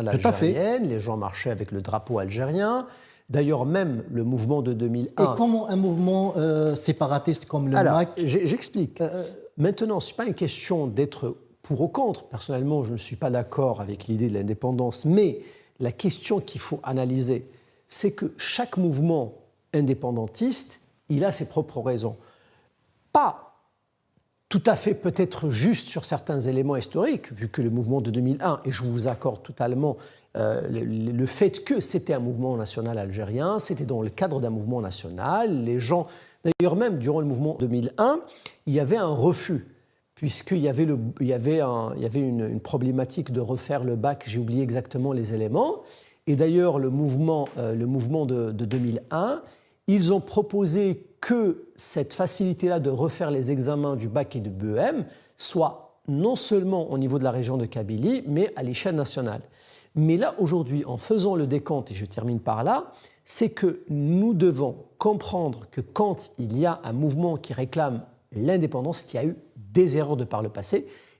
Tout à fait. algérienne, les gens marchaient avec le drapeau algérien. D'ailleurs, même le mouvement de Et 2001. comment un mouvement séparatiste comme le Alors, MAC... j'explique. Maintenant, ce n'est pas une question d'être pour ou contre. Personnellement, je ne suis pas d'accord avec l'idée de l'indépendance, mais la question qu'il faut analyser, c'est que chaque mouvement indépendantiste, il a ses propres raisons. Pas tout à fait peut-être juste sur certains éléments historiques, vu que le mouvement de 2001, et je vous accorde totalement le fait que c'était un mouvement national algérien, c'était dans le cadre d'un mouvement national, les gens, d'ailleurs même durant le mouvement 2001, il y avait un refus, puisqu'il y avait, une problématique de refaire le bac, j'ai oublié exactement les éléments, et d'ailleurs le mouvement de 2001, ils ont proposé que cette facilité-là de refaire les examens du bac et du BEM soit non seulement au niveau de la région de Kabylie, mais à l'échelle nationale. Mais là, aujourd'hui, en faisant le décompte, et je termine par là, c'est que nous devons comprendre que quand il y a un mouvement qui réclame l'indépendance, qu'il y a eu des erreurs de par le passé,